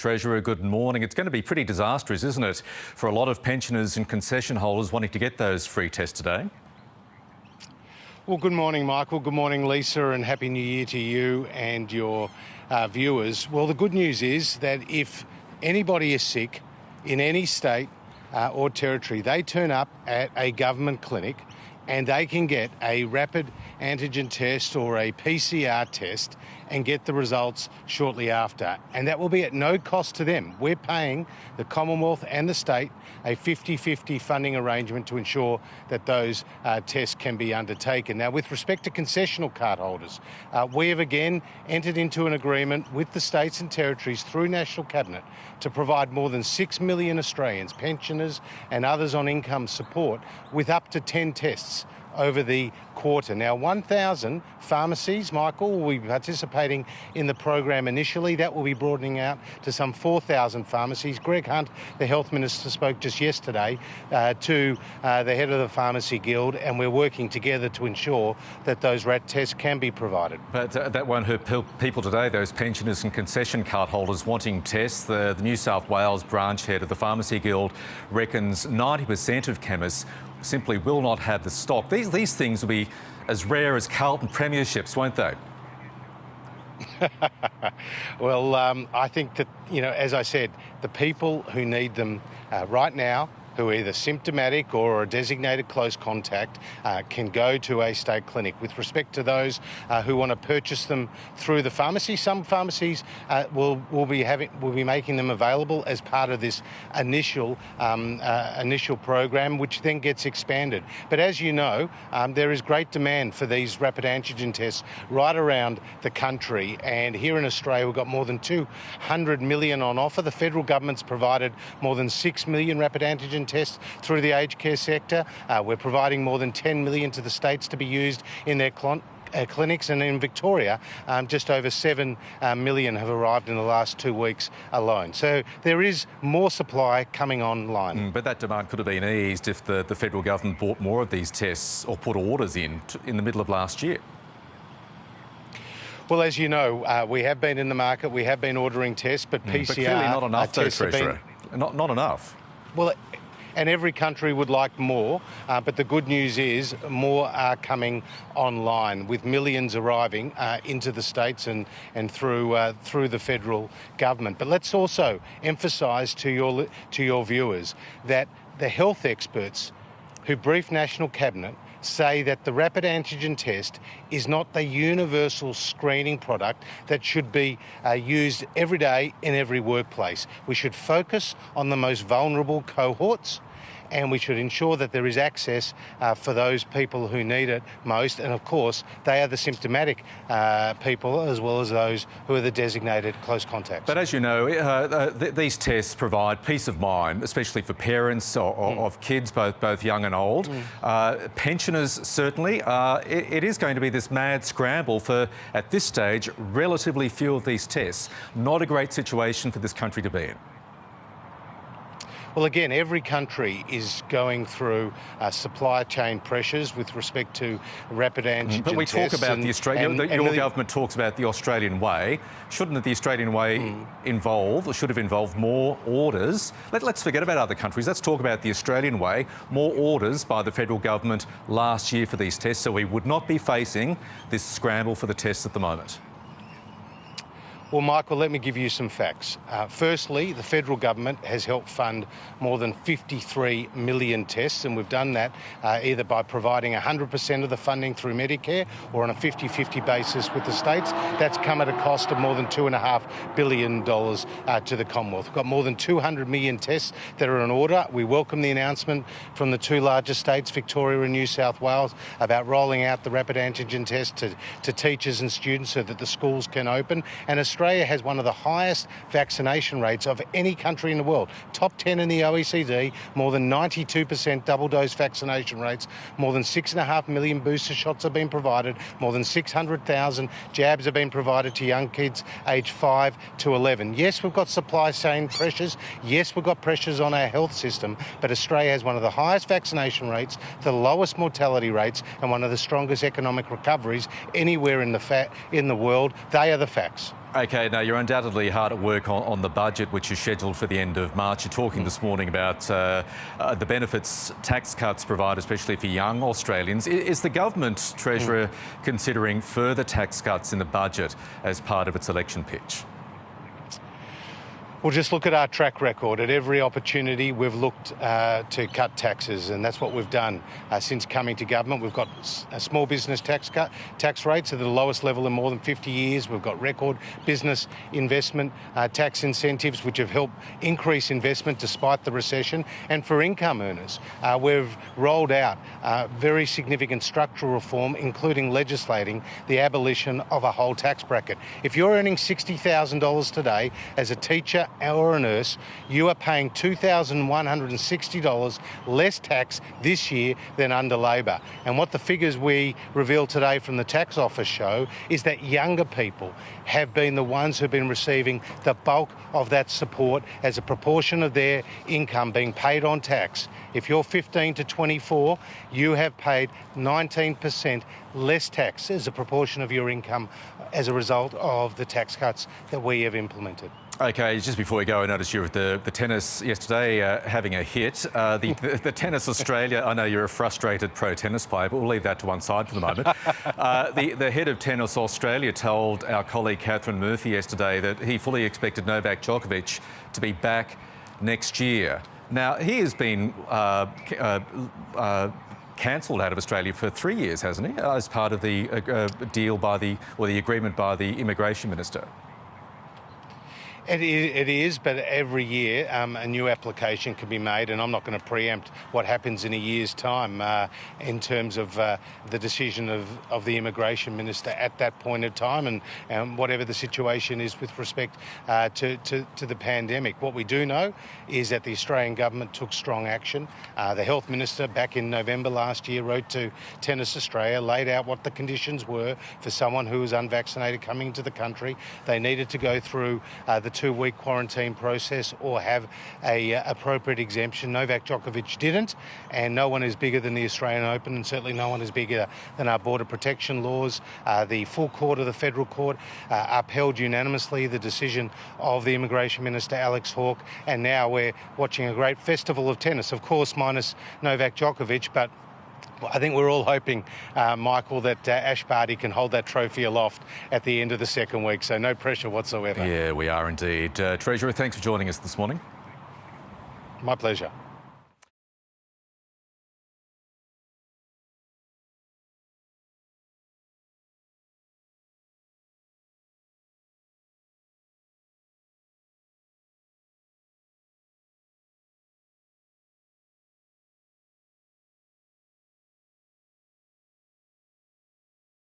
Treasurer, good morning. It's going to be pretty disastrous, isn't it, for a lot of pensioners and concession holders wanting to get those free tests today? Well, good morning, Michael. Good morning, Lisa, and Happy New Year to you and your viewers. Well, the good news is that if anybody is sick in any state or territory, they turn up at a government clinic and they can get a rapid antigen test or a PCR test and get the results shortly after. And that will be at no cost to them. We're paying the Commonwealth and the state a 50-50 funding arrangement to ensure that those tests can be undertaken. Now, with respect to concessional card holders, we have again entered into an agreement with the states and territories through National Cabinet to provide more than 6 million Australians, pensioners and others on income support, with up to 10 tests over the quarter. Now, 1,000 pharmacies, Michael, will be participating in the program initially. That will be broadening out to some 4,000 pharmacies. Greg Hunt, the Health Minister, spoke just yesterday to the head of the Pharmacy Guild, and we're working together to ensure that those RAT tests can be provided. But that won't hurt people today, those pensioners and concession card holders wanting tests. The New South Wales branch head of the Pharmacy Guild reckons 90% of chemists simply will not have the stock. These things will be as rare as Carlton premierships, won't they? Well, I think that, as I said, the people who need them right now, who are either symptomatic or a designated close contact, can go to a state clinic. With respect to those who want to purchase them through the pharmacy, some pharmacies will be making them available as part of this initial program, which then gets expanded. But as you know, there is great demand for these rapid antigen tests right around the country, and here in Australia we've got more than 200 million on offer. The federal government's provided more than 6 million rapid antigen tests through the aged care sector. We're providing more than 10 million to the states to be used in their clinics, and in Victoria, just over 7 million have arrived in the last 2 weeks alone. So there is more supply coming online. But that demand could have been eased if the federal government bought more of these tests or put orders in the middle of last year. Well, as you know, we have been in the market, we have been ordering tests, but PCR but clearly not enough, though, tests have been... Treasurer. Not enough. Well, and every country would like more, but the good news is more are coming online, with millions arriving into the states and through the federal government. But let's also emphasise to your viewers that the health experts who brief National Cabinet say that the rapid antigen test is not the universal screening product that should be used every day in every workplace. We should focus on the most vulnerable cohorts, and we should ensure that there is access for those people who need it most. And of course, they are the symptomatic people as well as those who are the designated close contacts. But as you know, these tests provide peace of mind, especially for parents of kids, both young and old. Pensioners, certainly. It is going to be this mad scramble for, at this stage, relatively few of these tests. Not a great situation for this country to be in. Well, again, every country is going through supply chain pressures with respect to rapid antigen tests. But we talk about the Australian... Your government talks about the Australian way. Shouldn't the Australian way involve, or should have involved, more orders? Let's forget about other countries. Let's talk about the Australian way. More orders by the federal government last year for these tests, so we would not be facing this scramble for the tests at the moment. Well, Michael, let me give you some facts. Firstly, the federal government has helped fund more than 53 million tests, and we've done that either by providing 100% of the funding through Medicare or on a 50-50 basis with the states. That's come at a cost of more than $2.5 billion to the Commonwealth. We've got more than 200 million tests that are in order. We welcome the announcement from the two largest states, Victoria and New South Wales, about rolling out the rapid antigen test to teachers and students so that the schools can open. And Australia has one of the highest vaccination rates of any country in the world. Top 10 in the OECD, more than 92% double-dose vaccination rates, more than 6.5 million booster shots have been provided, more than 600,000 jabs have been provided to young kids aged 5 to 11. Yes, we've got supply chain pressures. Yes, we've got pressures on our health system, but Australia has one of the highest vaccination rates, the lowest mortality rates, and one of the strongest economic recoveries anywhere in the world. They are the facts. OK, now you're undoubtedly hard at work on the budget, which is scheduled for the end of March. You're talking this morning about the benefits tax cuts provide, especially for young Australians. Is the government, Treasurer, considering further tax cuts in the budget as part of its election pitch? Well, just look at our track record. At every opportunity, we've looked to cut taxes, and that's what we've done since coming to government. We've got a small business tax rates at the lowest level in more than 50 years. We've got record business investment tax incentives, which have helped increase investment despite the recession. And for income earners, we've rolled out very significant structural reform, including legislating the abolition of a whole tax bracket. If you're earning $60,000 today as a teacher or a nurse, you are paying $2,160 less tax this year than under Labor. And what the figures we revealed today from the tax office show is that younger people have been the ones who've been receiving the bulk of that support as a proportion of their income being paid on tax. If you're 15 to 24, you have paid 19% less tax as a proportion of your income as a result of the tax cuts that we have implemented. OK, just before we go, I noticed you were at the tennis yesterday having a hit. The Tennis Australia, I know you're a frustrated pro-tennis player, but we'll leave that to one side for the moment. The head of Tennis Australia told our colleague Catherine Murphy yesterday that he fully expected Novak Djokovic to be back next year. Now, he has been cancelled out of Australia for 3 years, hasn't he, as part of the deal by the agreement by the immigration minister? It is, but every year a new application can be made, and I'm not going to preempt what happens in a year's time in terms of the decision of the immigration minister at that point in time, and whatever the situation is with respect to the pandemic. What we do know is that the Australian government took strong action. The health minister back in November last year wrote to Tennis Australia, laid out what the conditions were for someone who was unvaccinated coming into the country. They needed to go through the 2-week quarantine process or have a appropriate exemption. Novak Djokovic didn't, and no one is bigger than the Australian Open, and certainly no one is bigger than our border protection laws. The full court of the federal court upheld unanimously the decision of the immigration minister Alex Hawke, and now we're watching a great festival of tennis, of course minus Novak Djokovic, but I think we're all hoping, Michael, that Ash Barty can hold that trophy aloft at the end of the second week, so no pressure whatsoever. Yeah, we are indeed. Treasurer, thanks for joining us this morning. My pleasure.